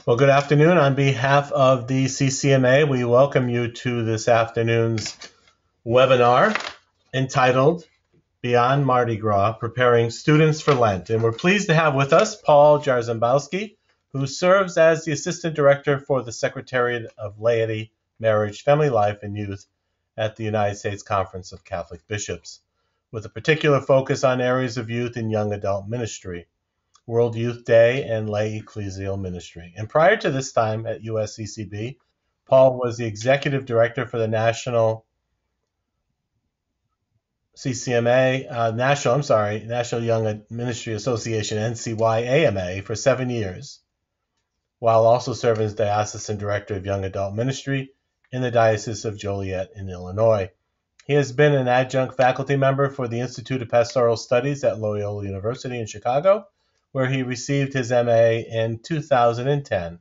Well, good afternoon. On behalf of the CCMA, we welcome you to this afternoon's webinar entitled Beyond Mardi Gras, Preparing Students for Lent. And we're pleased to have with us Paul Jarzembowski, who serves as the Assistant Director for the Secretariat of Laity, Marriage, Family Life, and Youth at the United States Conference of Catholic Bishops, with a particular focus on areas of youth and young adult ministry, World Youth Day, and lay ecclesial ministry. And prior to this time at USCCB, Paul was the executive director for the National National Young Ministry Association, NCYAMA, for 7 years, while also serving as diocesan director of young adult ministry in the Diocese of Joliet in Illinois. He has been an adjunct faculty member for the Institute of Pastoral Studies at Loyola University in Chicago, where he received his MA in 2010.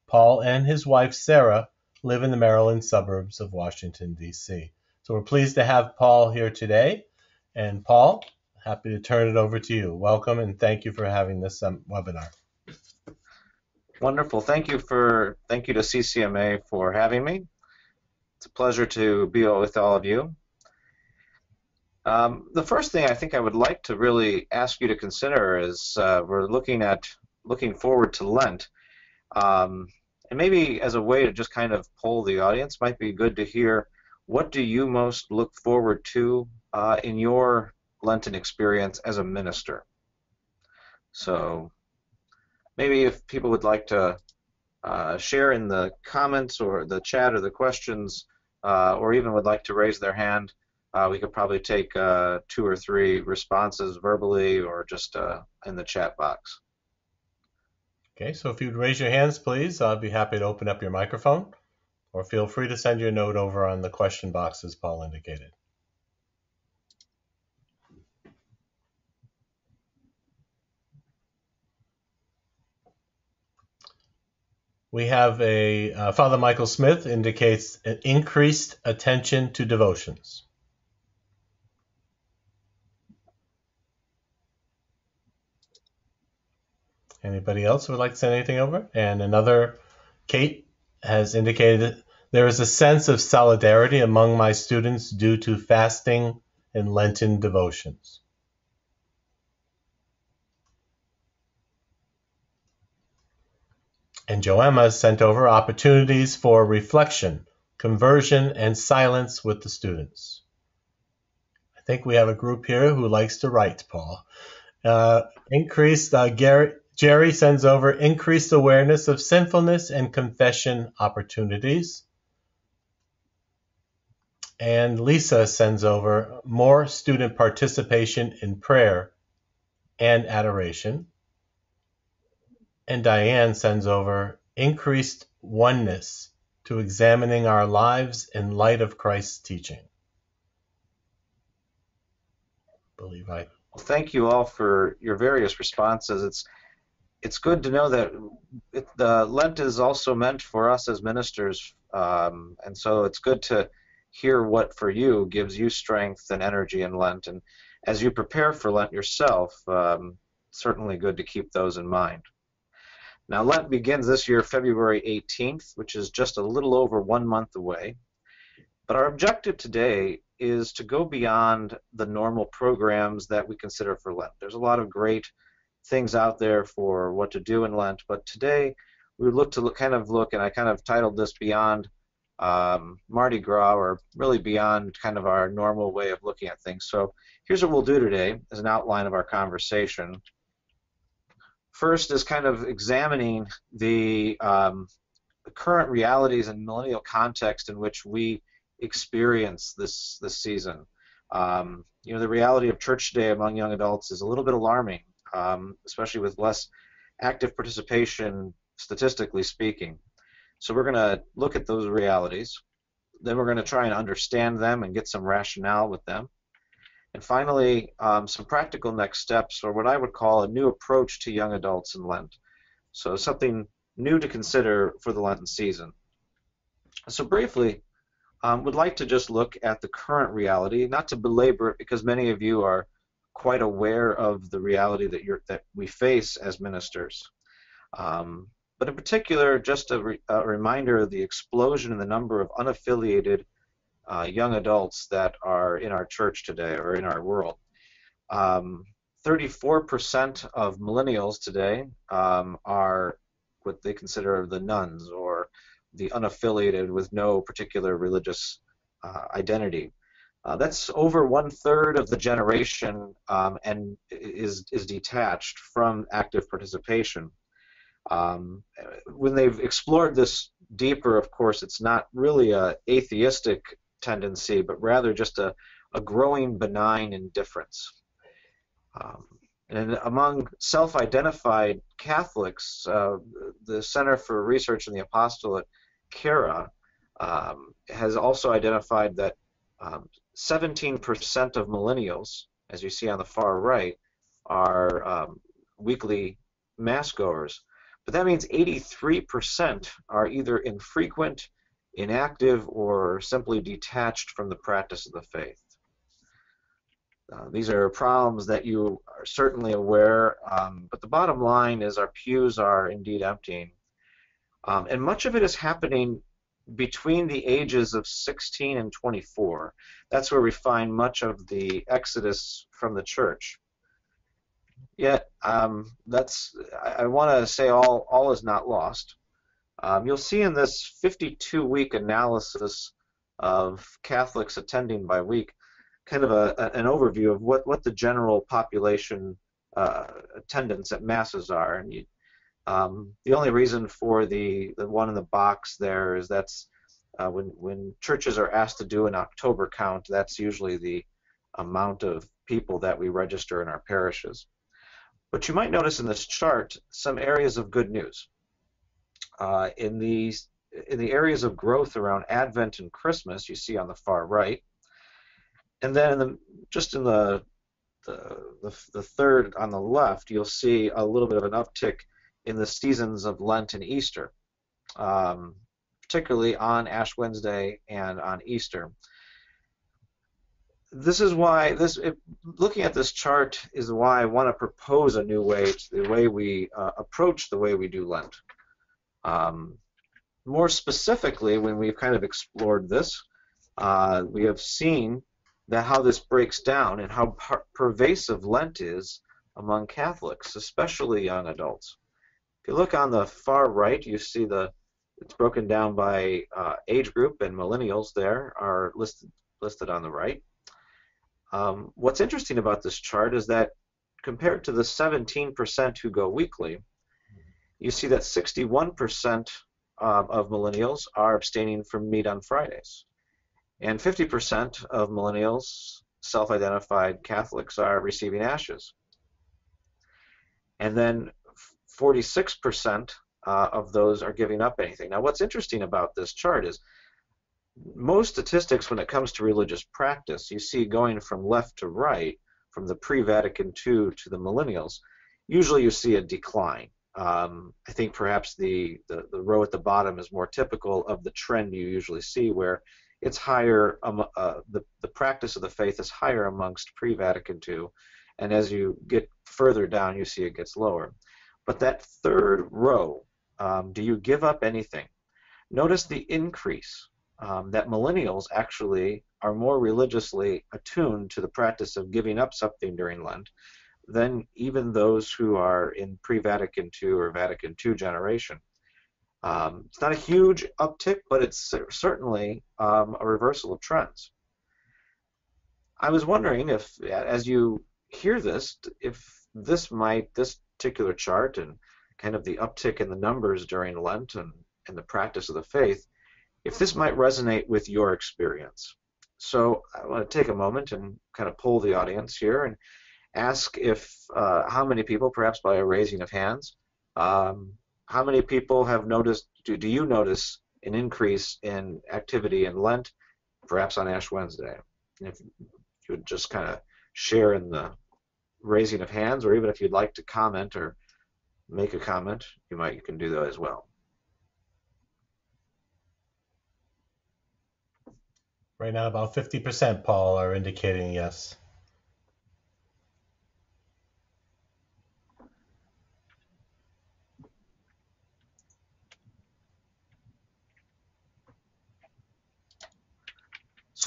Paul and his wife, Sarah, live in the Maryland suburbs of Washington, D.C. So we're pleased to have Paul here today. And Paul, happy to turn it over to you. Welcome, and thank you for having this webinar. Wonderful. Thank you to CCMA for having me. It's a pleasure to be with all of you. The first thing I think I would like to really ask you to consider is we're looking forward to Lent. And maybe as a way to just kind of poll the audience, might be good to hear, what do you most look forward to in your Lenten experience as a minister? So maybe if people would like to share in the comments or the chat or the questions, or even would like to raise their hand, we could probably take 2 or 3 responses verbally or just in the chat box. Okay, so if you'd raise your hands, please, I'd be happy to open up your microphone, or feel free to send your note over on the question box as Paul indicated. We have Father Michael Smith indicates an increased attention to devotions. Anybody else who would like to send anything over? And another, Kate, has indicated there is a sense of solidarity among my students due to fasting and Lenten devotions. And Joemma sent over opportunities for reflection, conversion, and silence with the students. I think we have a group here who likes to write, Paul. Jerry sends over increased awareness of sinfulness and confession opportunities. And Lisa sends over more student participation in prayer and adoration. And Diane sends over increased oneness to examining our lives in light of Christ's teaching. Well, thank you all for your various responses. It's good to know that the Lent is also meant for us as ministers, and so it's good to hear what for you gives you strength and energy in Lent. And as you prepare for Lent yourself, certainly good to keep those in mind. Now, Lent begins this year February 18th, which is just a little over 1 month away. But our objective today is to go beyond the normal programs that we consider for Lent. There's a lot of great things out there for what to do in Lent, but today we look, and I kind of titled this Beyond Mardi Gras, or really beyond kind of our normal way of looking at things. So here's what we'll do today as an outline of our conversation. First is kind of examining the current realities and millennial context in which we experience this season. The reality of church today among young adults is a little bit alarming, especially with less active participation, statistically speaking. So we're going to look at those realities. Then we're going to try and understand them and get some rationale with them. And finally, some practical next steps, or what I would call a new approach to young adults in Lent. So something new to consider for the Lenten season. So briefly, would like to just look at the current reality, not to belabor it, because many of you are quite aware of the reality that we face as ministers. but in particular, just a reminder of the explosion in the number of unaffiliated young adults that are in our church today or in our world. 34% of millennials today are what they consider the nuns, or the unaffiliated with no particular religious identity. That's over 1/3 of the generation, and is detached from active participation. When they've explored this deeper, of course, it's not really an atheistic tendency, but rather just a growing benign indifference. And among self-identified Catholics, the Center for Research in the Apostolate, CARA, has also identified that 17% of millennials, as you see on the far right, are weekly Mass goers. But that means 83% are either infrequent, inactive, or simply detached from the practice of the faith. These are problems that you are certainly aware, but the bottom line is our pews are indeed emptying. And much of it is happening between the ages of 16 and 24. That's where we find much of the exodus from the church. Yet, I want to say all is not lost. You'll see in this 52-week analysis of Catholics attending by week, kind of an overview of what the general population attendance at Masses are. And the only reason for the one in the box there is that's when churches are asked to do an October count, that's usually the amount of people that we register in our parishes. But you might notice in this chart some areas of good news. In the areas of growth around Advent and Christmas, you see on the far right, and then just in the third on the left, you'll see a little bit of an uptick in the seasons of Lent and Easter, particularly on Ash Wednesday and on Easter. This is why looking at this chart is why I want to propose a new way to the way we approach the way we do Lent. More specifically, when we've kind of explored this, we have seen that how this breaks down and how pervasive Lent is among Catholics, especially young adults. If you look on the far right, you see it's broken down by age group, and millennials there are listed on the right. What's interesting about this chart is that compared to the 17% who go weekly, you see that 61% of millennials are abstaining from meat on Fridays. And 50% of millennials, self-identified Catholics, are receiving ashes. And then 46% of those are giving up anything. Now, what's interesting about this chart is most statistics when it comes to religious practice, you see going from left to right, from the pre-Vatican II to the millennials, usually you see a decline. I think perhaps the row at the bottom is more typical of the trend you usually see, where it's higher, the practice of the faith is higher amongst pre-Vatican II, and as you get further down, you see it gets lower. But that third row, do you give up anything? Notice the increase, that millennials actually are more religiously attuned to the practice of giving up something during Lent than even those who are in pre-Vatican II or Vatican II generation. It's not a huge uptick, but it's certainly a reversal of trends. I was wondering if, as you hear this, if this particular chart and kind of the uptick in the numbers during Lent and the practice of the faith, if this might resonate with your experience. So I want to take a moment and kind of poll the audience here and ask if how many people, perhaps by a raising of hands, how many people have noticed, do you notice an increase in activity in Lent, perhaps on Ash Wednesday? And if you would just kind of share in the raising of hands, or even if you'd like to comment or make a comment, you can do that as well. Right now, about 50%, Paul, are indicating yes.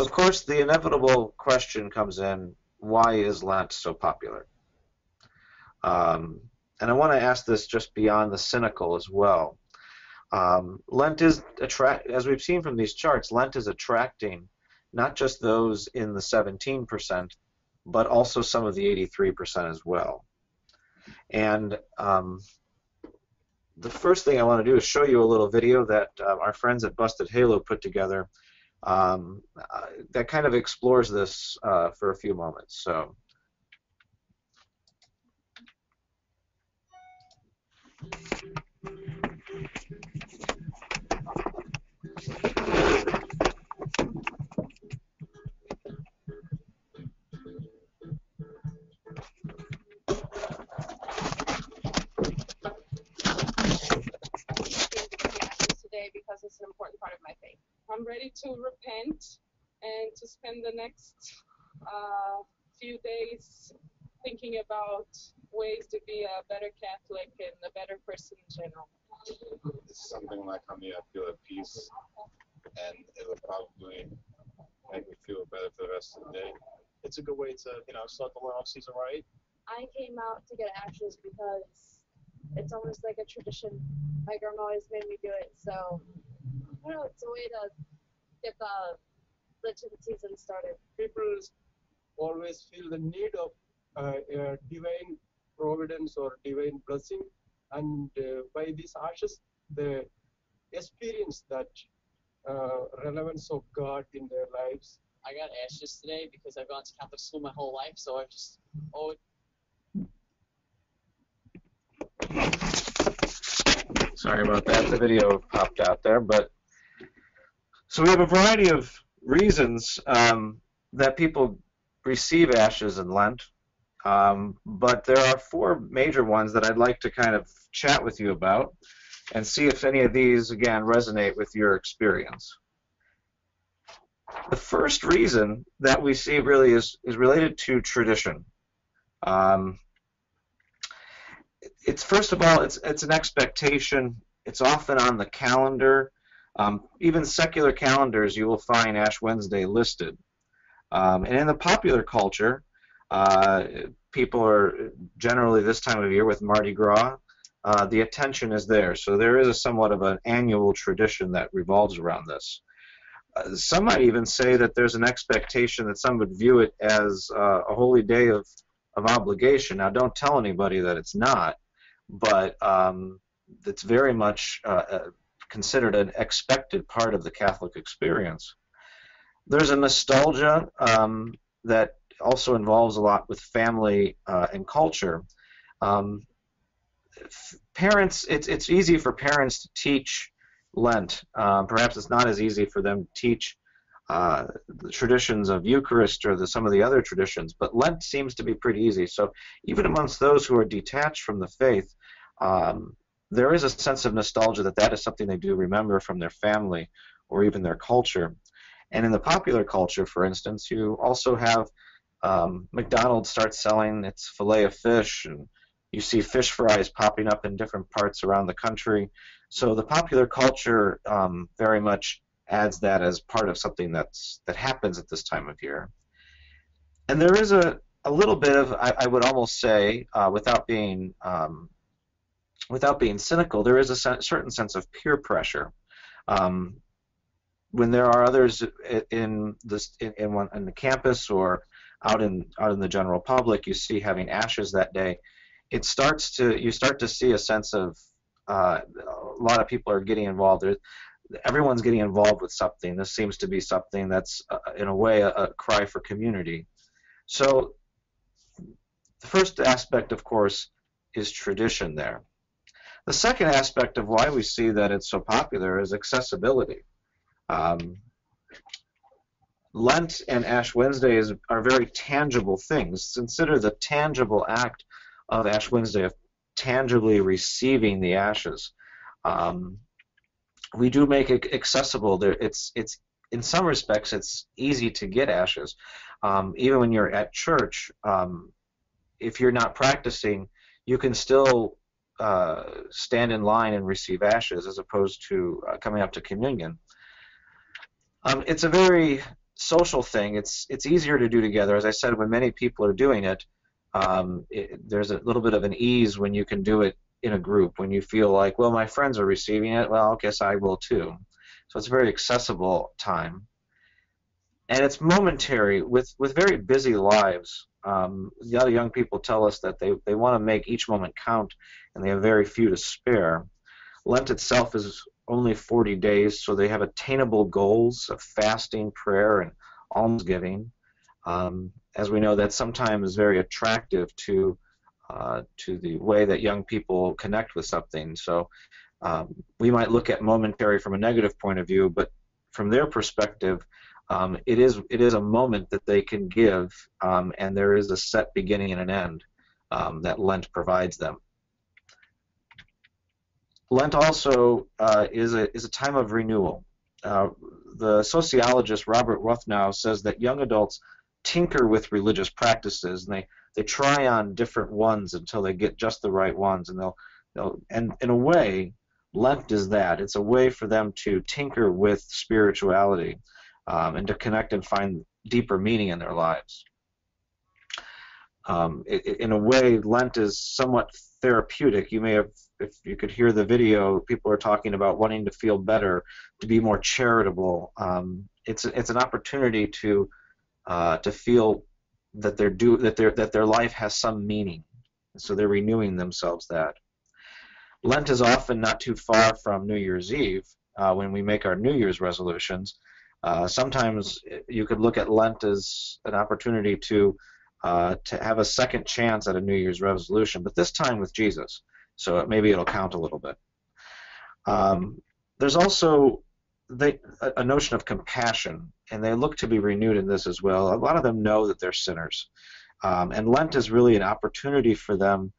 So, of course, the inevitable question comes in, why is Lent so popular? And I want to ask this just beyond the cynical as well. Lent is, as we've seen from these charts, Lent is attracting not just those in the 17%, but also some of the 83% as well. And the first thing I want to do is show you a little video that our friends at Busted Halo put together that kind of explores this for a few moments. So. Because it's an important part of my faith. I'm ready to repent and to spend the next few days thinking about ways to be a better Catholic and a better person in general. It's something like for me, I feel at peace, and it will probably make me feel better for the rest of the day. It's a good way to, start the Lent season right. I came out to get ashes because it's almost like a tradition. My grandma always made me do it, so I don't know, it's a way to get the Lenten season started. People always feel the need of divine providence or divine blessing, and by these ashes, they experience that relevance of God in their lives. I got ashes today because I've gone to Catholic school my whole life, so I've just Sorry about that, the video popped out there, but so we have a variety of reasons that people receive ashes in Lent, but there are four major ones that I'd like to kind of chat with you about and see if any of these, again, resonate with your experience. The first reason that we see really is related to tradition. It's first of all, it's an expectation. It's often on the calendar. Even secular calendars, you will find Ash Wednesday listed. And in the popular culture, people are generally this time of year with Mardi Gras, the attention is there. So there is somewhat of an annual tradition that revolves around this. Some might even say that there's an expectation that some would view it as a holy day of obligation. Now, don't tell anybody that it's not, but it's very much considered an expected part of the Catholic experience. There's a nostalgia that also involves a lot with family and culture. Parents, it's easy for parents to teach Lent. Perhaps it's not as easy for them to teach the traditions of Eucharist or some of the other traditions, but Lent seems to be pretty easy. So even amongst those who are detached from the faith, there is a sense of nostalgia that is something they do remember from their family or even their culture. And in the popular culture, for instance, you also have McDonald's starts selling its filet of fish, and you see fish fries popping up in different parts around the country. So the popular culture very much adds that as part of something that happens at this time of year. And there is a little bit of, I would almost say, without being cynical, there is a certain sense of peer pressure. When there are others in the campus or out in the general public, you see having ashes that day, you start to see a sense of a lot of people are getting involved. Everyone's getting involved with something. This seems to be something that's in a way a cry for community. So the first aspect, of course, is tradition there. The second aspect of why we see that it's so popular is accessibility. Lent and Ash Wednesday are very tangible things. Consider the tangible act of Ash Wednesday, of tangibly receiving the ashes. We do make it accessible. It's in some respects it's easy to get ashes. Even when you're at church, if you're not practicing, you can still stand in line and receive ashes as opposed to coming up to communion. It's a very social thing, it's easier to do together. As I said, when many people are doing it, there's a little bit of an ease when you can do it in a group, when you feel like, well, my friends are receiving it, well, I guess I will too. So it's a very accessible time. And it's momentary with very busy lives. The other young people tell us that they want to make each moment count, and they have very few to spare. Lent itself is only 40 days, so they have attainable goals of fasting, prayer, and almsgiving. As we know, that sometimes is very attractive to the way that young people connect with something. So we might look at momentary from a negative point of view, but from their perspective, it is a moment that they can give, and there is a set beginning and an end that Lent provides them. Lent also is a time of renewal. The sociologist Robert Ruthnow says that young adults tinker with religious practices, and they try on different ones until they get just the right ones, and and in a way, Lent is that. It's a way for them to tinker with spirituality and to connect and find deeper meaning in their lives. In a way, Lent is somewhat therapeutic. You may have, if you could hear the video, people are talking about wanting to feel better, to be more charitable. It's an opportunity to feel that their life has some meaning, so they're renewing themselves. That Lent is often not too far from New Year's Eve when we make our New Year's resolutions. Sometimes you could look at Lent as an opportunity to have a second chance at a New Year's resolution, but this time with Jesus, so maybe it'll count a little bit. There's also a notion of compassion, and they look to be renewed in this as well. A lot of them know that they're sinners, and Lent is really an opportunity for them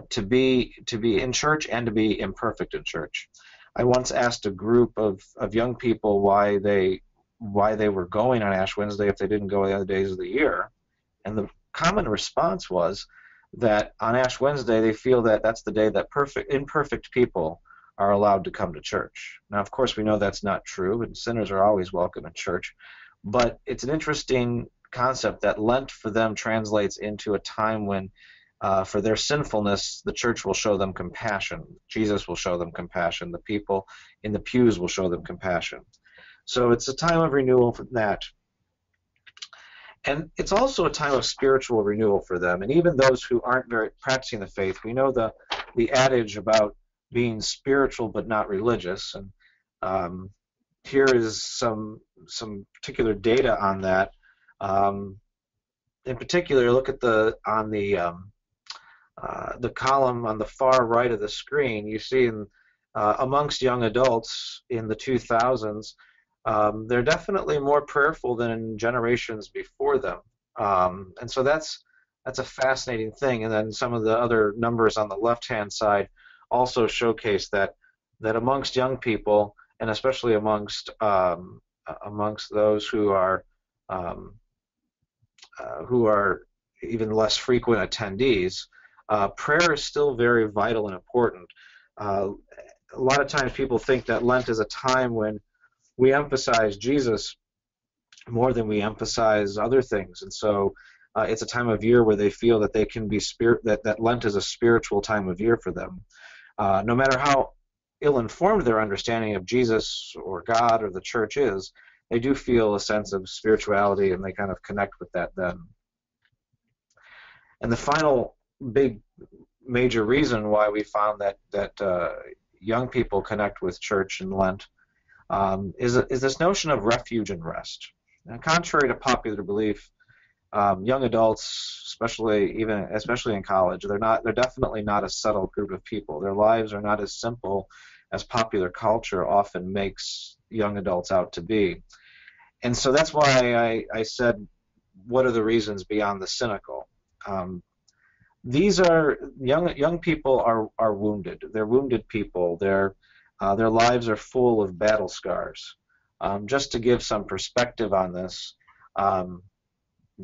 to be in church and to be imperfect in church. I once asked a group of young people why they were going on Ash Wednesday if they didn't go the other days of the year, and the common response was that on Ash Wednesday they feel that that's the day that imperfect people are allowed to come to church. Now, of course, we know that's not true, and sinners are always welcome in church, but it's an interesting concept that Lent for them translates into a time when for their sinfulness, the church will show them compassion. Jesus will show them compassion. The people in the pews will show them compassion. So it's a time of renewal for that. And it's also a time of spiritual renewal for them. And even those who aren't very practicing the faith, we know the adage about being spiritual but not religious. And here is some particular data on that. In particular, look at the column on the far right of the screen. You see amongst young adults in the 2000s, they're definitely more prayerful than in generations before them, and so that's a fascinating thing. And then some of the other numbers on the left-hand side also showcase that amongst young people, and especially amongst those who are even less frequent attendees, prayer is still very vital and important. A lot of times people think that Lent is a time when we emphasize Jesus more than we emphasize other things, and so it's a time of year where they feel that they can be that Lent is a spiritual time of year for them. No matter how ill-informed their understanding of Jesus or God or the church is, they do feel a sense of spirituality, and they kind of connect with that then. And the final big major reason why we found that young people connect with church in Lent is this notion of refuge and rest. Now, contrary to popular belief, young adults, especially in college, they're definitely not a settled group of people. Their lives are not as simple as popular culture often makes young adults out to be. And so that's why I said, what are the reasons beyond the cynical? These are young people are wounded. They're wounded people. Their lives are full of battle scars. Just to give some perspective on this,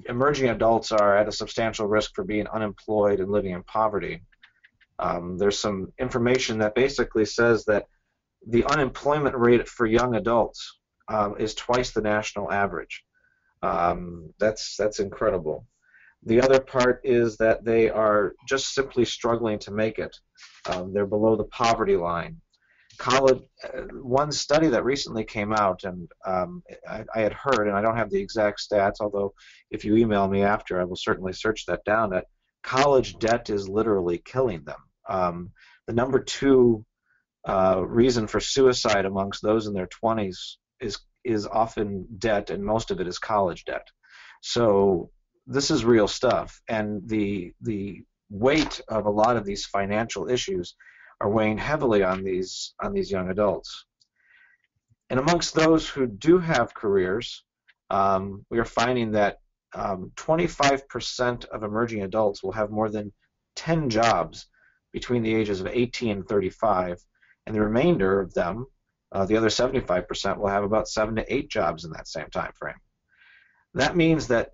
emerging adults are at a substantial risk for being unemployed and living in poverty. There's some information that basically says that the unemployment rate for young adults is twice the national average. That's incredible. The other part is that they are just simply struggling to make it. They're below the poverty line. College, one study that recently came out, and I had heard, and I don't have the exact stats, although if you email me after, I will certainly search that down, that college debt is literally killing them. The number 2 reason for suicide amongst those in their 20s is often debt, and most of it is college debt. So this is real stuff, and the weight of a lot of these financial issues are weighing heavily on these young adults. And amongst those who do have careers, we are finding that 25% of emerging adults will have more than 10 jobs between the ages of 18 and 35, and the remainder of them, the other 75%, will have about 7 to 8 jobs in that same time frame. That means that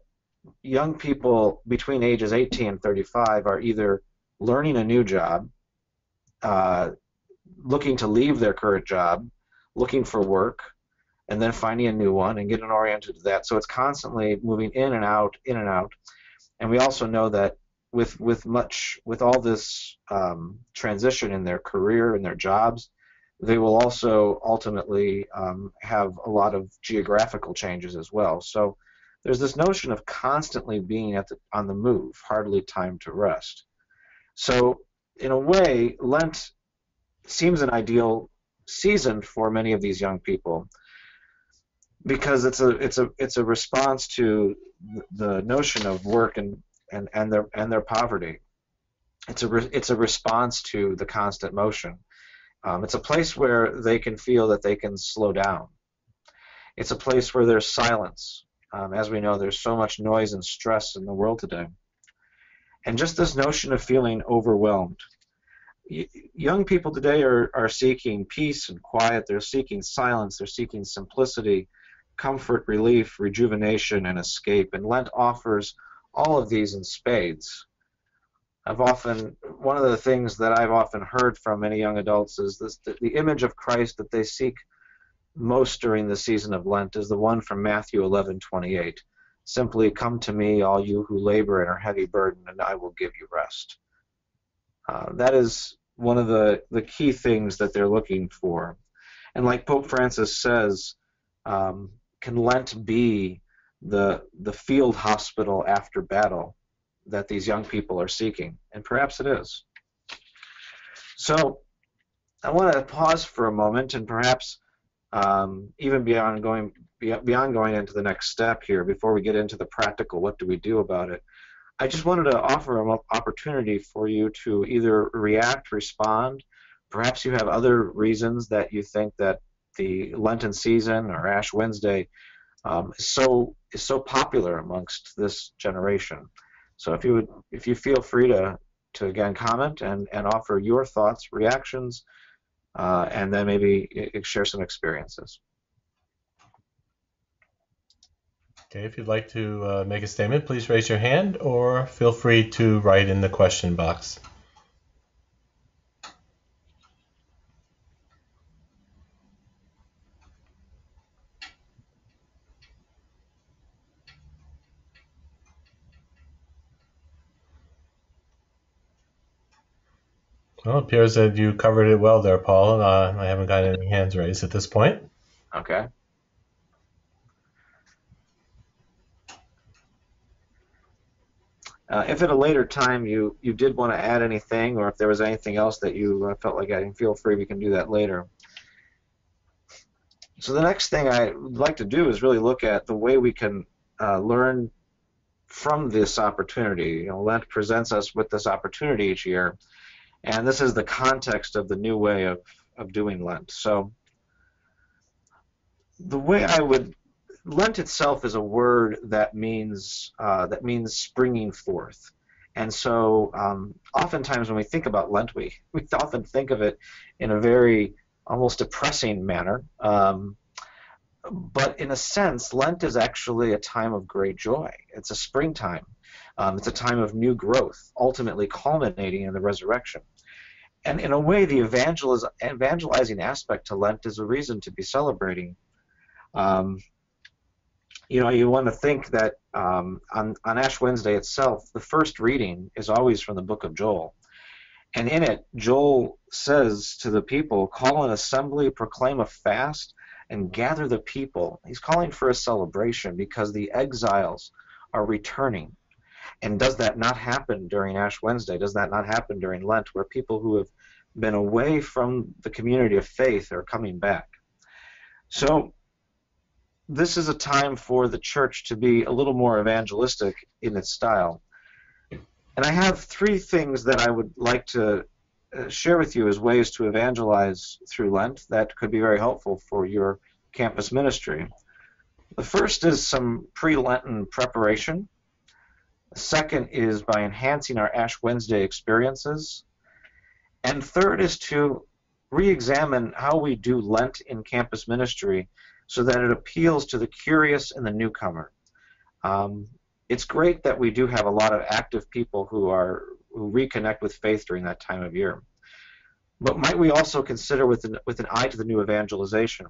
young people between ages 18 and 35 are either learning a new job, looking to leave their current job, looking for work, and then finding a new one and getting oriented to that. So it's constantly moving in and out, in and out. And we also know that with all this transition in their career and their jobs, they will also ultimately have a lot of geographical changes as well. So there's this notion of constantly being on the move, hardly time to rest. So in a way, Lent seems an ideal season for many of these young people because it's a response to the notion of work and their poverty. It's a response to the constant motion. It's a place where they can feel that they can slow down. It's a place where there's silence. As we know, there's so much noise and stress in the world today. And just this notion of feeling overwhelmed. Young people today are seeking peace and quiet. They're seeking silence. They're seeking simplicity, comfort, relief, rejuvenation, and escape. And Lent offers all of these in spades. One of the things that I've often heard from many young adults is the image of Christ that they seek most during the season of Lent is the one from Matthew 11:28. Simply, come to me, all you who labor and are heavy burdened, and I will give you rest. That is one of the key things that they're looking for. And like Pope Francis says, can Lent be the field hospital after battle that these young people are seeking? And perhaps it is. So I want to pause for a moment and perhaps even beyond going into the next step here, before we get into the practical, what do we do about it? I just wanted to offer an opportunity for you to either react, respond. Perhaps you have other reasons that you think that the Lenten season or Ash Wednesday is so popular amongst this generation. So if you feel free to again comment and offer your thoughts, reactions, and then maybe share some experiences. Okay, if you'd like to make a statement, please raise your hand or feel free to write in the question box. Well, it appears that you covered it well there, Paul. I haven't got any hands raised at this point. Okay. If at a later time you did want to add anything, or if there was anything else that you felt like adding, feel free, we can do that later. So the next thing I would like to do is really look at the way we can learn from this opportunity. Lent presents us with this opportunity each year, and this is the context of the new way of doing Lent. So the way Lent itself is a word that means springing forth, and so oftentimes when we think about Lent, we often think of it in a very almost depressing manner. But in a sense, Lent is actually a time of great joy. It's a springtime. It's a time of new growth, ultimately culminating in the resurrection. And in a way, the evangelizing aspect to Lent is a reason to be celebrating. You want to think that on Ash Wednesday itself, the first reading is always from the book of Joel. And in it, Joel says to the people, call an assembly, proclaim a fast, and gather the people. He's calling for a celebration because the exiles are returning. And does that not happen during Ash Wednesday? Does that not happen during Lent, where people who have been away from the community of faith are coming back? So this is a time for the church to be a little more evangelistic in its style. And I have three things that I would like to share with you as ways to evangelize through Lent that could be very helpful for your campus ministry. The first is some pre-Lenten preparation. The second is by enhancing our Ash Wednesday experiences. And third is to re-examine how we do Lent in campus ministry so that it appeals to the curious and the newcomer. It's great that we do have a lot of active people who reconnect with faith during that time of year. But might we also consider with an eye to the new evangelization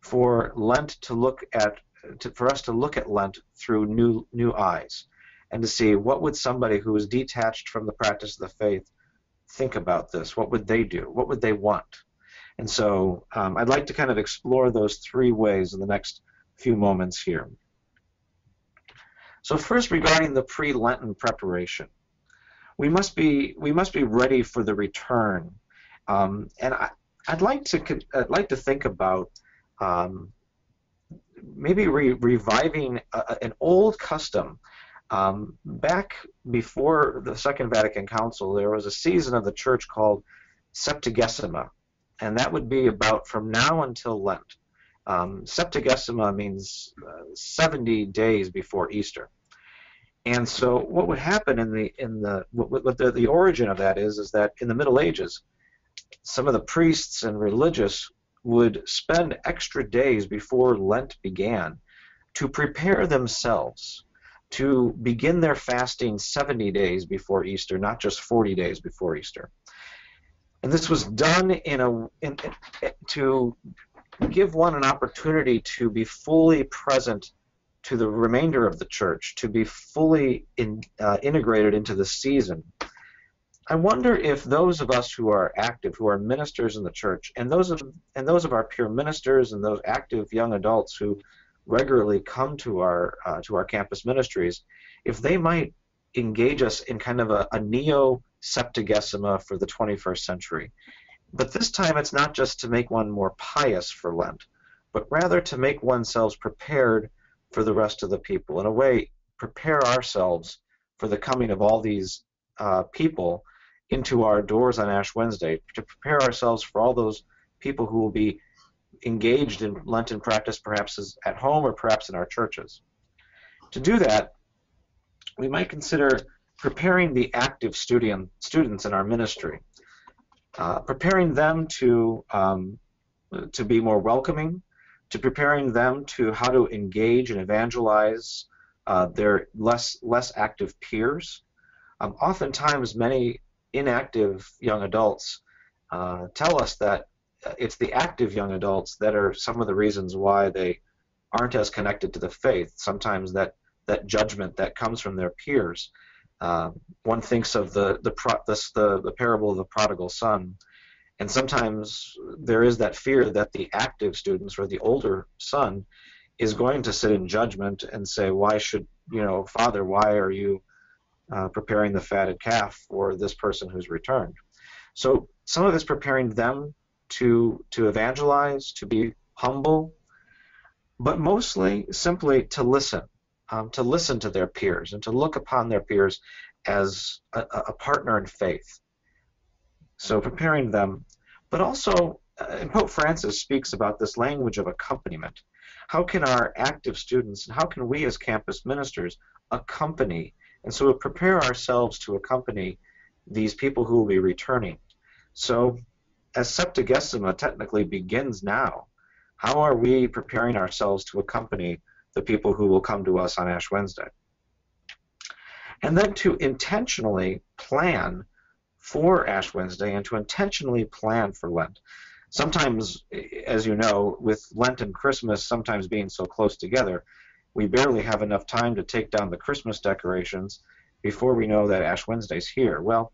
for Lent for us to look at Lent through new eyes, and to see what would somebody who is detached from the practice of the faith think about this? What would they do? What would they want? And so I'd like to kind of explore those three ways in the next few moments here. So first, regarding the pre-Lenten preparation, we must be ready for the return, and I'd like to think about maybe reviving an old custom. Back before the Second Vatican Council, there was a season of the Church called Septigesima, and that would be about from now until Lent. Septigesima means 70 days before Easter. And so what would happen the origin of that is that in the Middle Ages, some of the priests and religious would spend extra days before Lent began to prepare themselves to begin their fasting 70 days before Easter, not just 40 days before Easter. And this was done to give one an opportunity to be fully present to the remainder of the church, to be fully integrated into the season. I wonder if those of us who are active, who are ministers in the church, and those of our peer ministers and those active young adults who regularly come to our campus ministries, if they might engage us in kind of a neo-Septigesima for the 21st century. But this time it's not just to make one more pious for Lent, but rather to make oneself prepared for the rest of the people. In a way, prepare ourselves for the coming of all these people into our doors on Ash Wednesday, to prepare ourselves for all those people who will be engaged in Lenten practice, perhaps at home or perhaps in our churches. To do that, we might consider preparing the active students in our ministry, preparing them to be more welcoming, to preparing them to how to engage and evangelize their less active peers. Oftentimes, many inactive young adults tell us that it's the active young adults that are some of the reasons why they aren't as connected to the faith. Sometimes that judgment that comes from their peers. One thinks of the parable of the prodigal son, and sometimes there is that fear that the active students or the older son is going to sit in judgment and say, "Why should Father? Why are you preparing the fatted calf for this person who's returned?" So some of it's preparing them to evangelize, to be humble, but mostly simply to listen to their peers and to look upon their peers as a partner in faith. So preparing them, but also, and Pope Francis speaks about this language of accompaniment. How can our active students, and how can we as campus ministers accompany, and so we prepare ourselves to accompany these people who will be returning? So as Septigesima technically begins now, how are we preparing ourselves to accompany the people who will come to us on Ash Wednesday? And then to intentionally plan for Ash Wednesday and to intentionally plan for Lent. Sometimes, as you know, with Lent and Christmas sometimes being so close together, we barely have enough time to take down the Christmas decorations before we know that Ash Wednesday's here. Well,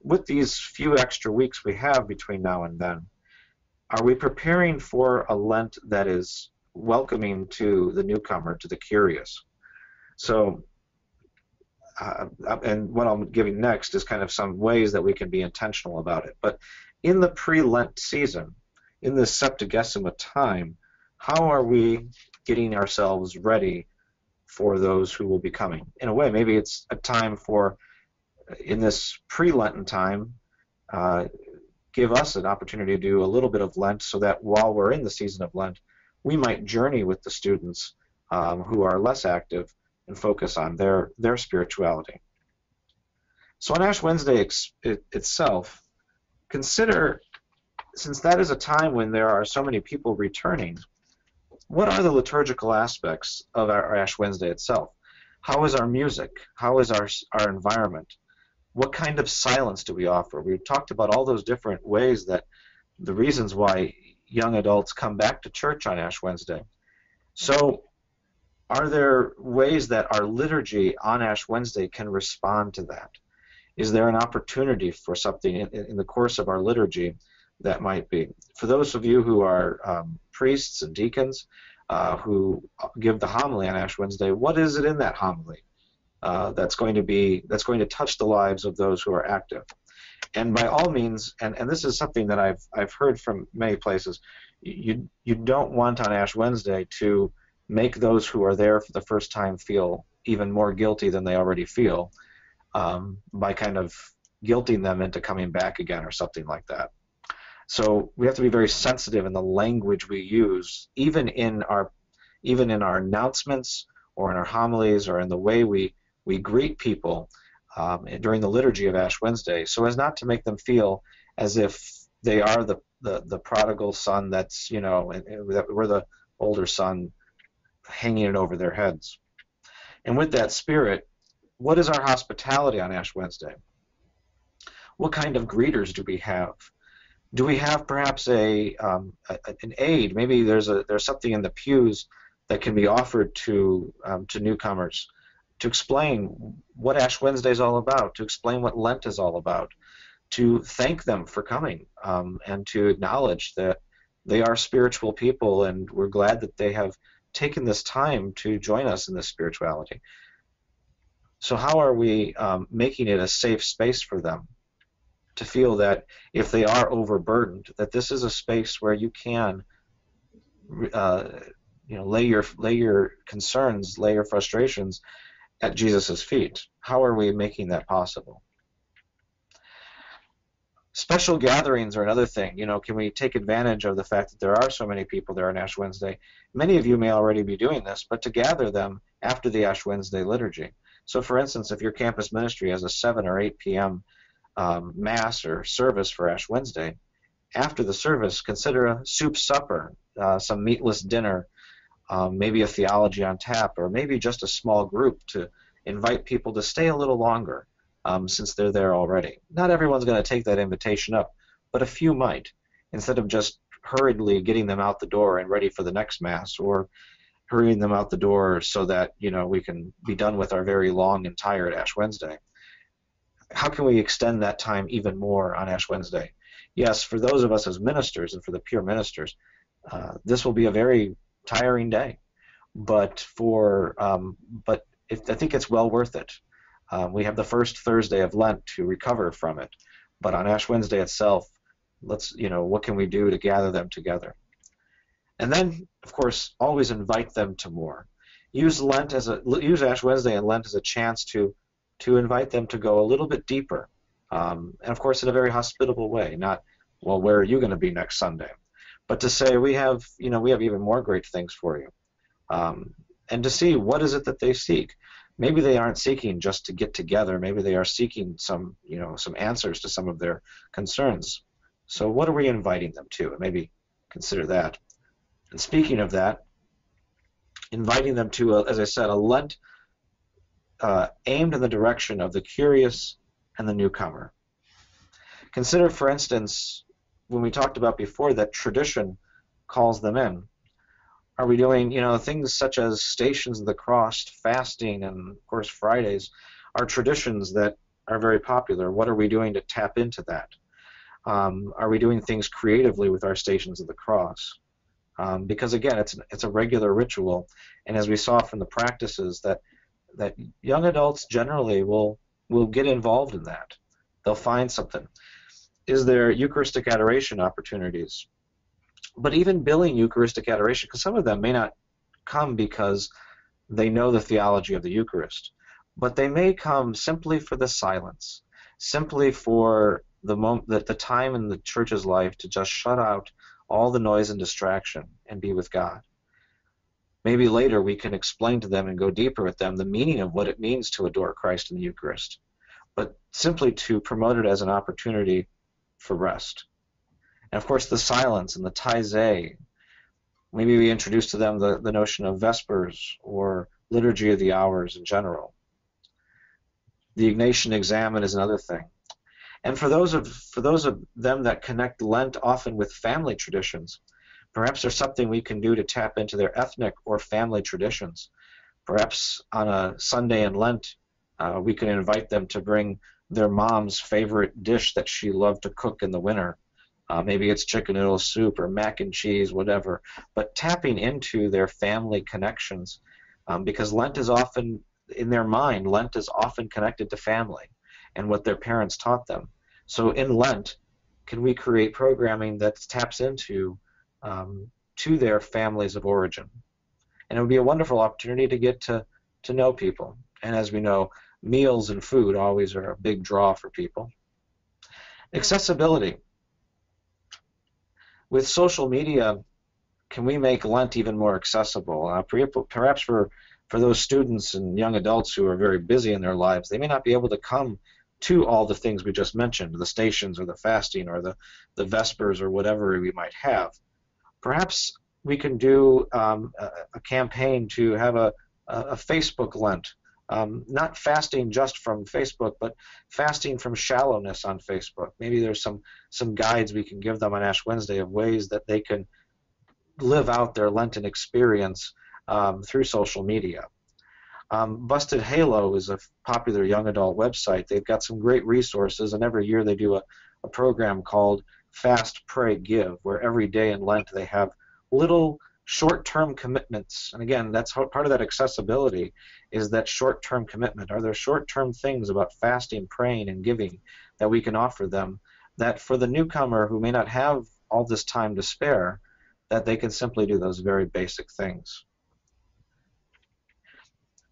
with these few extra weeks we have between now and then, are we preparing for a Lent that is welcoming to the newcomer, to the curious? So, and what I'm giving next is kind of some ways that we can be intentional about it. But in the pre-Lent season, in this Septuagesima time, how are we getting ourselves ready for those who will be coming? In a way, maybe it's a time for, in this pre-Lenten time, give us an opportunity to do a little bit of Lent so that while we're in the season of Lent, we might journey with the students who are less active and focus on their spirituality. So on Ash Wednesday itself, consider, since that is a time when there are so many people returning, what are the liturgical aspects of our Ash Wednesday itself? How is our music? How is our environment? What kind of silence do we offer? We've talked about all those different ways, that the reasons why young adults come back to church on Ash Wednesday. So are there ways that our liturgy on Ash Wednesday can respond to that? Is there an opportunity for something in the course of our liturgy that might be? For those of you who are priests and deacons who give the homily on Ash Wednesday, what is it in that homily that's going to touch the lives of those who are active? And by all means, and this is something that I've heard from many places, you don't want on Ash Wednesday to make those who are there for the first time feel even more guilty than they already feel by kind of guilting them into coming back again or something like that. So we have to be very sensitive in the language we use, even in our announcements or in our homilies or in the way we greet people during the liturgy of Ash Wednesday, so as not to make them feel as if they are the prodigal son that's, you know, that we're the older son hanging it over their heads. And with that spirit, what is our hospitality on Ash Wednesday? What kind of greeters do we have? Do we have perhaps an aid? Maybe there's something in the pews that can be offered to newcomers to explain what Ash Wednesday is all about, to explain what Lent is all about, to thank them for coming, and to acknowledge that they are spiritual people and we're glad that they have taken this time to join us in this spirituality. So how are we making it a safe space for them to feel that if they are overburdened, that this is a space where you can lay your concerns, lay your frustrations at Jesus' feet? How are we making that possible? Special gatherings are another thing. You know, can we take advantage of the fact that there are so many people there on Ash Wednesday? Many of you may already be doing this, but to gather them after the Ash Wednesday liturgy. So for instance, if your campus ministry has a 7 or 8 p.m. Mass or service for Ash Wednesday, after the service, consider a soup supper, some meatless dinner, maybe a theology on tap, or maybe just a small group to invite people to stay a little longer since they're there already. Not everyone's going to take that invitation up, but a few might, instead of just hurriedly getting them out the door and ready for the next Mass, or hurrying them out the door so that, you know, we can be done with our very long and tired Ash Wednesday. How can we extend that time even more on Ash Wednesday? Yes, for those of us as ministers and for the pure ministers, this will be a very tiring day, but I think it's well worth it. We have the first Thursday of Lent to recover from it, but on Ash Wednesday itself, what can we do to gather them together? And then, of course, always invite them to more. Use Ash Wednesday and Lent as a chance to invite them to go a little bit deeper, and of course in a very hospitable way. Not, well, where are you going to be next Sunday? But to say we have even more great things for you, and to see what is it that they seek. Maybe they aren't seeking just to get together. Maybe they are seeking some answers to some of their concerns. So what are we inviting them to? And maybe consider that. And speaking of that, inviting them to, as I said, a Lent aimed in the direction of the curious and the newcomer. Consider, for instance, when we talked about before that tradition calls them in? Are we doing, things such as Stations of the Cross, fasting, and of course Fridays are traditions that are very popular. What are we doing to tap into that? Are we doing things creatively with our Stations of the Cross? Because again, it's a regular ritual, and as we saw from the practices, that young adults generally will get involved in that. They'll find something. Is there Eucharistic adoration opportunities? But even billing Eucharistic adoration, because some of them may not come because they know the theology of the Eucharist, but they may come simply for the silence, simply for the time in the church's life to just shut out all the noise and distraction and be with God. Maybe later we can explain to them and go deeper with them the meaning of what it means to adore Christ in the Eucharist, but simply to promote it as an opportunity for rest. And of course the silence and the taizé. Maybe we introduce to them the notion of Vespers or Liturgy of the Hours in general. The Ignatian Examen is another thing. And for those of them that connect Lent often with family traditions, perhaps there's something we can do to tap into their ethnic or family traditions. Perhaps on a Sunday in Lent, we can invite them to bring their mom's favorite dish that she loved to cook in the winter. Maybe it's chicken noodle soup or mac and cheese, whatever. But tapping into their family connections, because Lent is often, in their mind, Lent is often connected to family and what their parents taught them. So in Lent, can we create programming that taps into to their families of origin? And it would be a wonderful opportunity to get to know people. And as we know, meals and food always are a big draw for people. Accessibility. With social media, can we make Lent even more accessible? Perhaps for those students and young adults who are very busy in their lives, they may not be able to come to all the things we just mentioned, the stations or the fasting or the Vespers or whatever we might have. Perhaps we can do a campaign to have a Facebook Lent, not fasting just from Facebook, but fasting from shallowness on Facebook. Maybe there's some guides we can give them on Ash Wednesday of ways that they can live out their Lenten experience through social media. Busted Halo is a popular young adult website. They've got some great resources, and every year they do a program called Fast, Pray, Give, where every day in Lent they have little short-term commitments. And again, that's part of that accessibility, is that short-term commitment. Are there short-term things about fasting, praying, and giving that we can offer them that for the newcomer who may not have all this time to spare, that they can simply do those very basic things?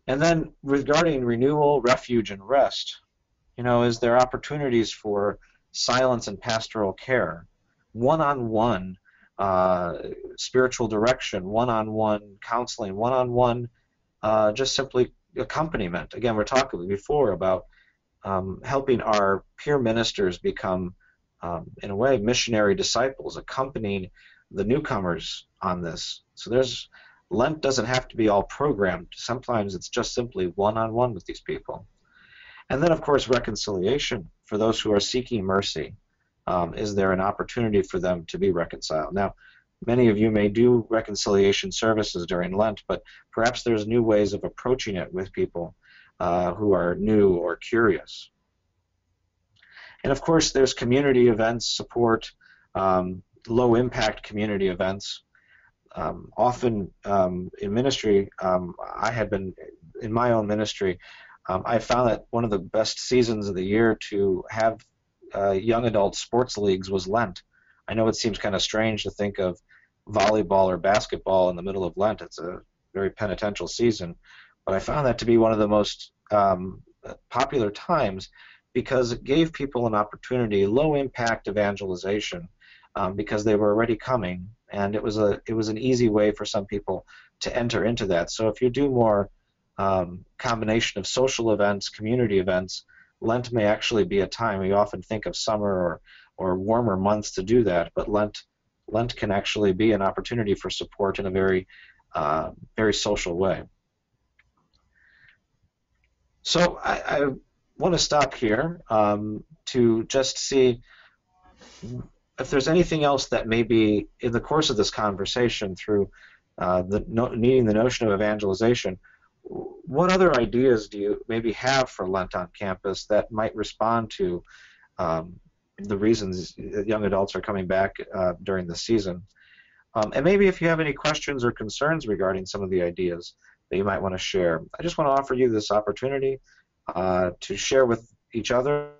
And then regarding renewal, refuge, and rest, is there opportunities for silence and pastoral care, one-on-one spiritual direction, one-on-one counseling, one-on-one just simply accompaniment? Again, we're talking before about helping our peer ministers become, in a way, missionary disciples, accompanying the newcomers on this. So Lent doesn't have to be all programmed. Sometimes it's just simply one-on-one with these people. And then, of course, reconciliation for those who are seeking mercy. Is there an opportunity for them to be reconciled? Now, many of you may do reconciliation services during Lent, but perhaps there's new ways of approaching it with people who are new or curious. And, of course, there's community events, support, low-impact community events. Often in ministry, I had been, in my own ministry, I found that one of the best seasons of the year to have young adult sports leagues was Lent. I know it seems kind of strange to think of volleyball or basketball in the middle of Lent. It's a very penitential season, but I found that to be one of the most popular times because it gave people an opportunity, low-impact evangelization, because they were already coming, and it was an easy way for some people to enter into that. So if you do more combination of social events, community events, Lent may actually be a time. We often think of summer or warmer months to do that, but Lent can actually be an opportunity for support in a very very social way. So I want to stop here to just see if there's anything else that maybe in the course of this conversation through needing the notion of evangelization, what other ideas do you maybe have for Lent on campus that might respond to the reasons young adults are coming back during the season? And maybe if you have any questions or concerns regarding some of the ideas that you might want to share, I just want to offer you this opportunity to share with each other,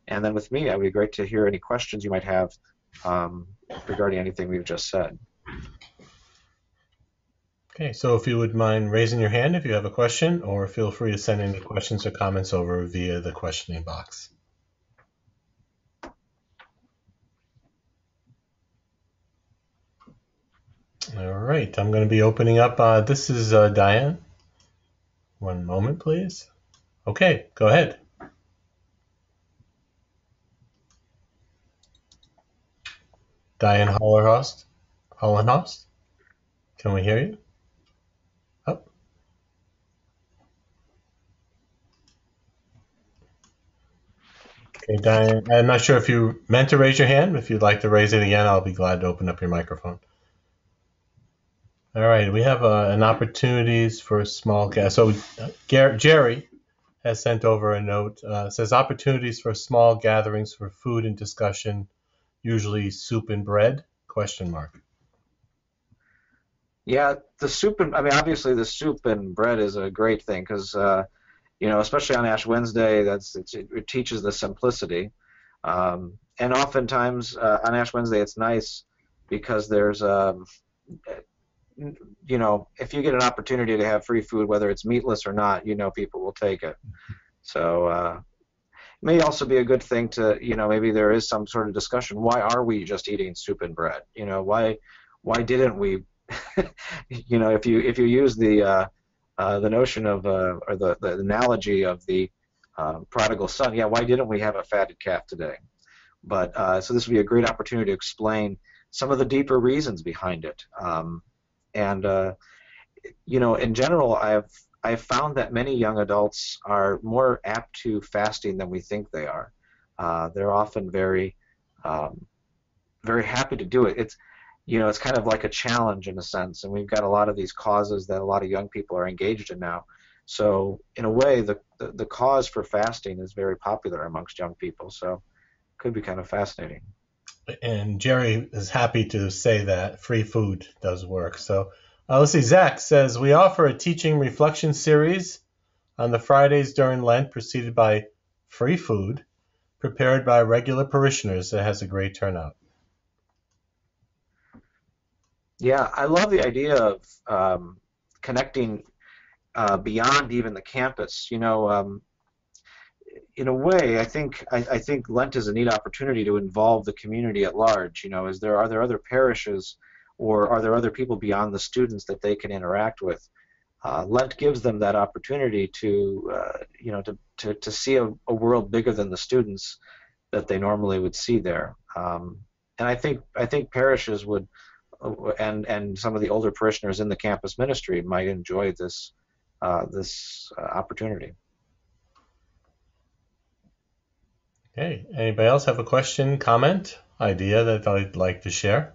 and then with me. It would be great to hear any questions you might have regarding anything we've just said. Okay, so if you would mind raising your hand if you have a question, or feel free to send any questions or comments over via the questioning box. All right, I'm going to be opening up. This is Diane. One moment, please. Okay, go ahead. Diane Hollenhorst? Can we hear you? Oh. Okay, Diane, I'm not sure if you meant to raise your hand. If you'd like to raise it again, I'll be glad to open up your microphone. All right, we have an opportunities for small gas. So Jerry has sent over a note. Says opportunities for small gatherings for food and discussion, usually soup and bread? ? Yeah, the soup and obviously the soup and bread is a great thing because especially on Ash Wednesday, it teaches the simplicity, and oftentimes on Ash Wednesday it's nice because there's if you get an opportunity to have free food, whether it's meatless or not, people will take it. So it may also be a good thing to, maybe there is some sort of discussion. Why are we just eating soup and bread? Why didn't we? If you use the notion of or the analogy of the prodigal son, why didn't we have a fatted calf today? But so this would be a great opportunity to explain some of the deeper reasons behind it. In general, I've found that many young adults are more apt to fasting than we think they are. They're often very happy to do it. It's kind of like a challenge in a sense, and we've got a lot of these causes that a lot of young people are engaged in now. So in a way, the cause for fasting is very popular amongst young people. So it could be kind of fascinating. And Jerry is happy to say that free food does work. So let's see. Zach says, we offer a teaching reflection series on the Fridays during Lent, preceded by free food, prepared by regular parishioners. That has a great turnout. Yeah, I love the idea of connecting beyond even the campus. In a way, I think Lent is a neat opportunity to involve the community at large. Are there other parishes, or are there other people beyond the students that they can interact with? Lent gives them that opportunity to see a world bigger than the students that they normally would see there. And I think parishes would, and some of the older parishioners in the campus ministry might enjoy this opportunity. Okay, anybody else have a question, comment, idea that I'd like to share?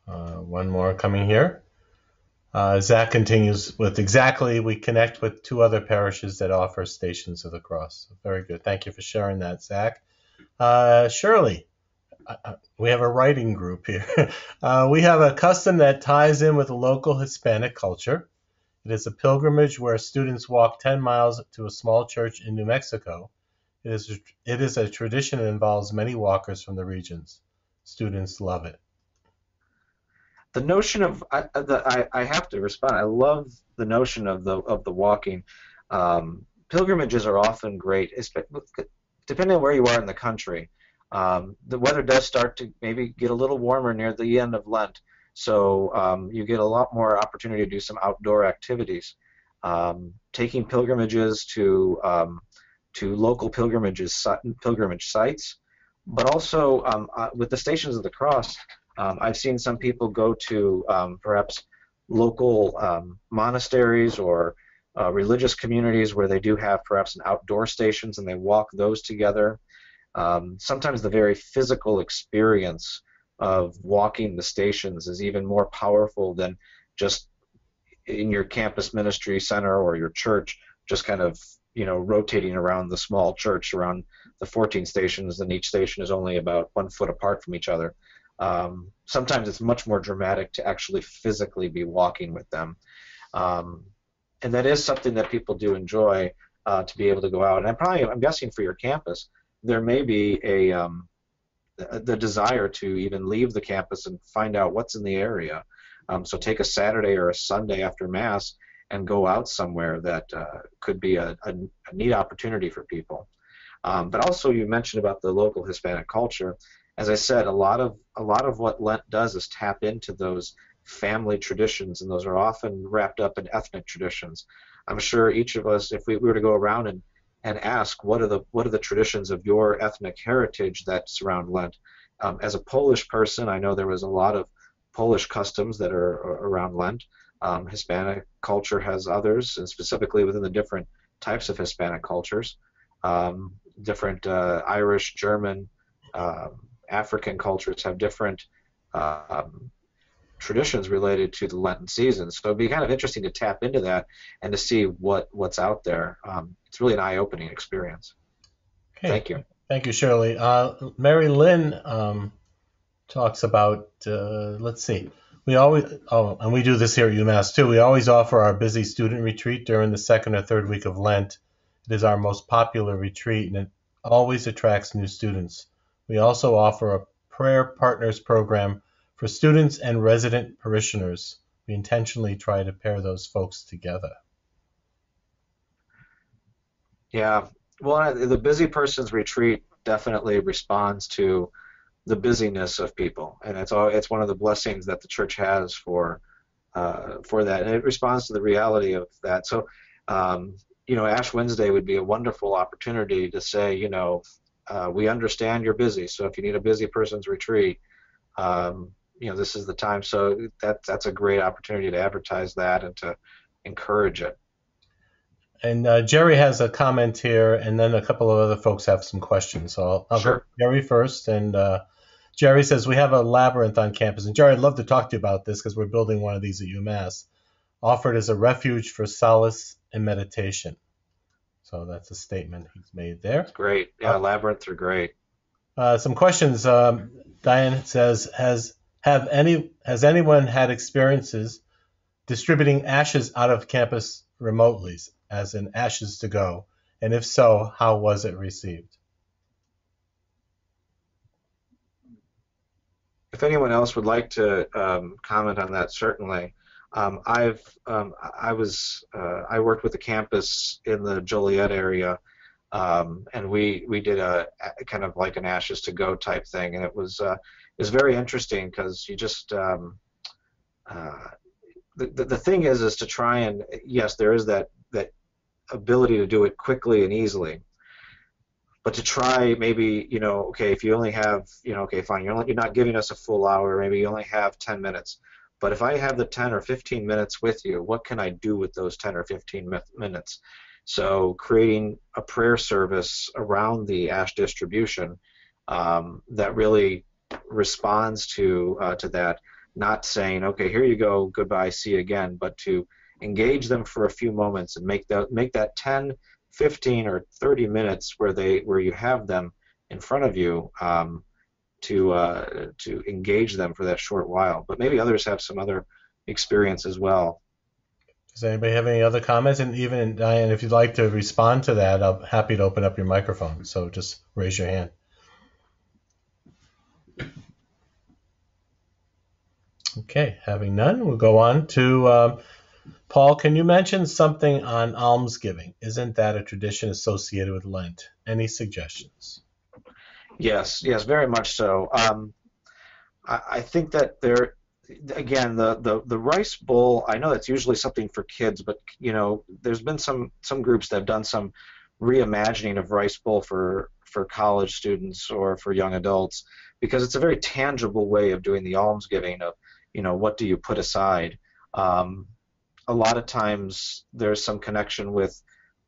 One more coming here. Zach continues with we connect with 2 other parishes that offer Stations of the Cross. Very good. Thank you for sharing that, Zach. Shirley, we have a writing group here. We have a custom that ties in with local Hispanic culture. It is a pilgrimage where students walk 10 miles to a small church in New Mexico. It is a tradition that involves many walkers from the regions. Students love it. The notion of I have to respond. I love the notion of the walking. Pilgrimages are often great, depending on where you are in the country. The weather does start to maybe get a little warmer near the end of Lent, so you get a lot more opportunity to do some outdoor activities. Taking pilgrimages to local pilgrimage sites, but also with the Stations of the Cross. I've seen some people go to perhaps local monasteries or religious communities where they do have perhaps an outdoor stations, and they walk those together. Sometimes the very physical experience of walking the stations is even more powerful than just in your campus ministry center or your church, just kind of, rotating around the small church around the 14 stations, and each station is only about 1 foot apart from each other. Sometimes it's much more dramatic to actually physically be walking with them. And that is something that people do enjoy, to be able to go out. And I'm guessing for your campus, there may be the desire to even leave the campus and find out what's in the area. So take a Saturday or a Sunday after Mass and go out somewhere that could be a neat opportunity for people. But also, you mentioned about the local Hispanic culture. As I said, a lot of what Lent does is tap into those family traditions, and those are often wrapped up in ethnic traditions. I'm sure each of us, if we were to go around and ask what are the traditions of your ethnic heritage that surround Lent. As a Polish person, I know there was a lot of Polish customs that are around Lent. Hispanic culture has others, and specifically within the different types of Hispanic cultures. Different Irish, German, African cultures have different traditions related to the Lenten season. So it'd be kind of interesting to tap into that and to see what's out there. It's really an eye-opening experience. Okay. Thank you. Thank you, Shirley. Mary Lynn talks about, let's see, and we do this here at UMass too, we always offer our busy student retreat during the second or third week of Lent. It is our most popular retreat, and it always attracts new students. We also offer a prayer partners program for students and resident parishioners. We intentionally try to pair those folks together. Yeah, well, the busy person's retreat definitely responds to the busyness of people, and it's one of the blessings that the church has for that, and it responds to the reality of that. So, Ash Wednesday would be a wonderful opportunity to say, we understand you're busy, so if you need a busy person's retreat, this is the time. So that's a great opportunity to advertise that and to encourage it. And Jerry has a comment here, and then a couple of other folks have some questions. So I'll Sure. go Jerry first. And Jerry says, we have a labyrinth on campus. And Jerry, I'd love to talk to you about this because we're building one of these at UMass, offered as a refuge for solace and meditation. So that's a statement he's made there. That's great. Yeah, labyrinths are great. Some questions. Diane says, has anyone had experiences distributing ashes out of campus remotely, as in ashes to go? And if so, how was it received? If anyone else would like to comment on that, certainly. I worked with the campus in the Joliet area, and we did a kind of like an ashes to go type thing, and it was very interesting because you just the thing is to try and, yes, there is that ability to do it quickly and easily, but to try maybe, okay, if you only have, okay, fine, you're not giving us a full hour, maybe you only have 10 minutes. But if I have the 10 or 15 minutes with you, what can I do with those 10 or 15 minutes? So creating a prayer service around the ash distribution that really responds to that, not saying, okay, here you go, goodbye, see you again, but to engage them for a few moments and make that 10, 15, or 30 minutes where you have them in front of you, to engage them for that short while. But maybe others have some other experience as well. Does anybody have any other comments? And even, Diane, if you'd like to respond to that, I'm happy to open up your microphone. So just raise your hand. Okay, having none, we'll go on to Paul. Can you mention something on almsgiving? Isn't that a tradition associated with Lent? Any suggestions? Yes, very much so. I think that there, again, the rice bowl, I know that's usually something for kids, but there's been some groups that have done some reimagining of rice bowl for college students or for young adults, because it's a very tangible way of doing the almsgiving of, what do you put aside? A lot of times there's some connection with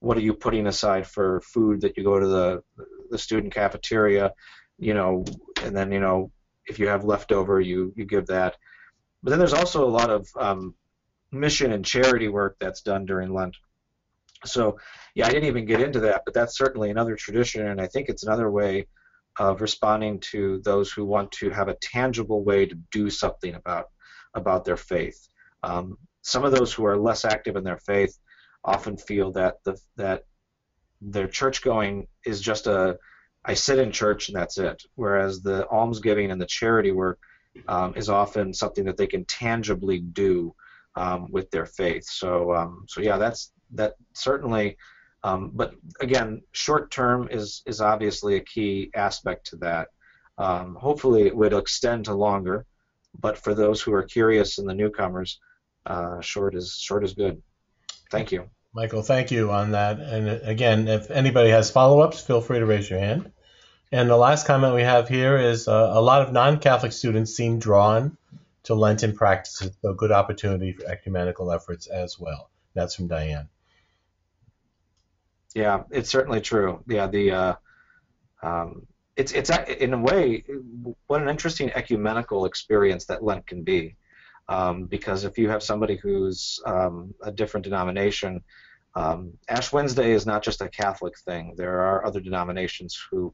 what are you putting aside for food that you go to the student cafeteria, and then, if you have leftover, you give that. But then there's also a lot of mission and charity work that's done during Lent. So, yeah, I didn't even get into that, but that's certainly another tradition, and I think it's another way of responding to those who want to have a tangible way to do something about their faith. Some of those who are less active in their faith often feel that that their church going is just I sit in church and that's it, whereas the almsgiving and the charity work is often something that they can tangibly do with their faith. So yeah, that certainly. But again, short term is obviously a key aspect to that. Hopefully, it would extend to longer. But for those who are curious and the newcomers, short is good. Thank you. Michael, thank you on that. And again, if anybody has follow-ups, feel free to raise your hand. And the last comment we have here is a lot of non-Catholic students seem drawn to Lenten practices, so good opportunity for ecumenical efforts as well. That's from Diane. Yeah, it's certainly true. Yeah, it's in a way, what an interesting ecumenical experience that Lent can be. Because if you have somebody who's a different denomination, Ash Wednesday is not just a Catholic thing. There are other denominations who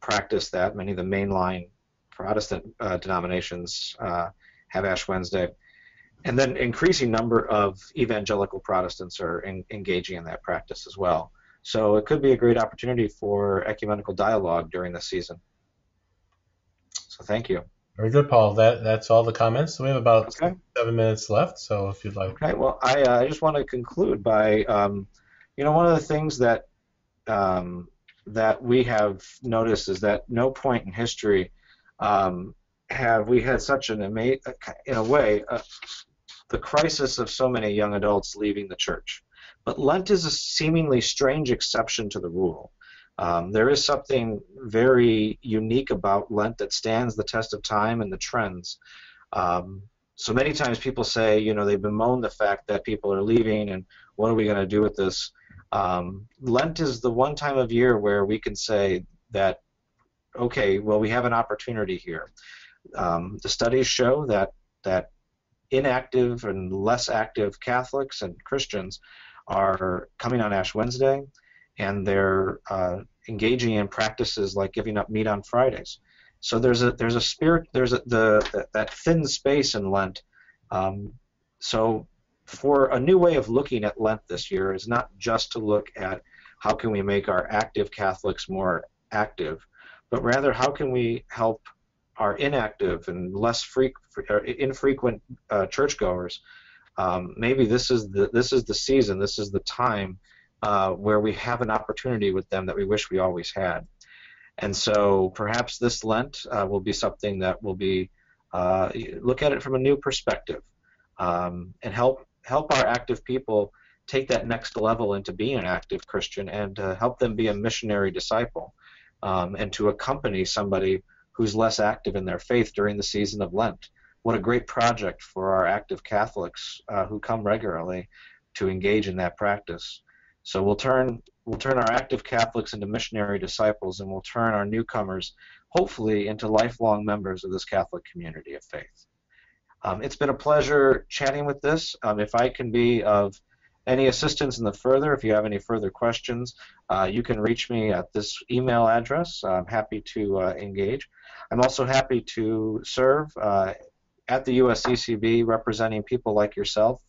practice that. Many of the mainline Protestant denominations have Ash Wednesday. And then increasing number of evangelical Protestants are engaging in that practice as well. So it could be a great opportunity for ecumenical dialogue during the season. So thank you. Very good, Paul. That's all the comments. So we have about Okay. 7 minutes left, so if you'd like. Okay, well, I just want to conclude by, one of the things that that we have noticed is that no point in history have we had such an in a way, the crisis of so many young adults leaving the church. But Lent is a seemingly strange exception to the rule. There is something very unique about Lent that stands the test of time and the trends. So many times people say, they bemoan the fact that people are leaving and what are we going to do with this? Lent is the one time of year where we can say that, okay, well, we have an opportunity here. The studies show that inactive and less active Catholics and Christians are coming on Ash Wednesday, and they're engaging in practices like giving up meat on Fridays. So there's a spirit, that thin space in Lent. So for a new way of looking at Lent this year is not just to look at how can we make our active Catholics more active, but rather how can we help our inactive and less infrequent churchgoers. Maybe this is the season, this is the time where we have an opportunity with them that we wish we always had. And so perhaps this Lent will be something that will be look at it from a new perspective and help our active people take that next level into being an active Christian and help them be a missionary disciple and to accompany somebody who's less active in their faith during the season of Lent. What a great project for our active Catholics who come regularly to engage in that practice. So we'll turn our active Catholics into missionary disciples, and we'll turn our newcomers, hopefully, into lifelong members of this Catholic community of faith. It's been a pleasure chatting with this. If I can be of any assistance in the further, if you have any further questions, you can reach me at this email address. I'm happy to engage. I'm also happy to serve at the USCCB, representing people like yourself,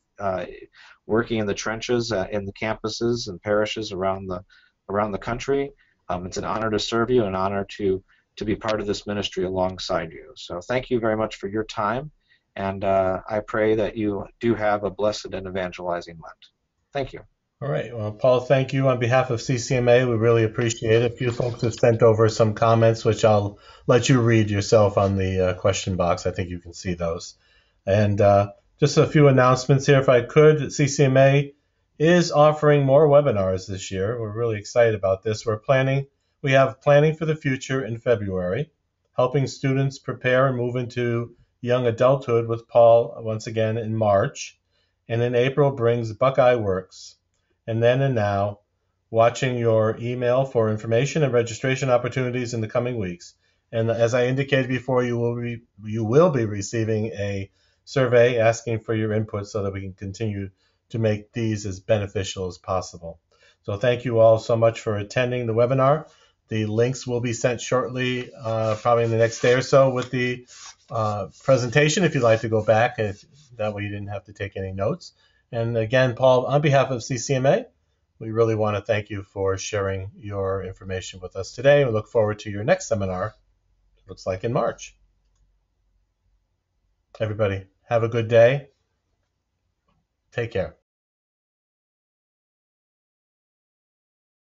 working in the trenches in the campuses and parishes around the country. It's an honor to serve you, an honor to be part of this ministry alongside you. So thank you very much for your time, and I pray that you do have a blessed and evangelizing Lent. Thank you. All right. Well, Paul, thank you on behalf of CCMA. We really appreciate it. A few folks have sent over some comments, which I'll let you read yourself on the question box. I think you can see those. And just a few announcements here, if I could. CCMA is offering more webinars this year. We're really excited about this. We have Planning for the Future in February, helping students prepare and move into young adulthood with Paul once again in March. And in April brings Buckeye Works. And then and now, watching your email for information and registration opportunities in the coming weeks. And as I indicated before, you will be receiving a survey asking for your input so that we can continue to make these as beneficial as possible. So thank you all so much for attending the webinar. The links will be sent shortly, probably in the next day or so, with the presentation if you'd like to go back. That way you didn't have to take any notes. And again, Paul, on behalf of CCMA, we really want to thank you for sharing your information with us today. We look forward to your next seminar. It looks like in March. Everybody, have a good day. Take care.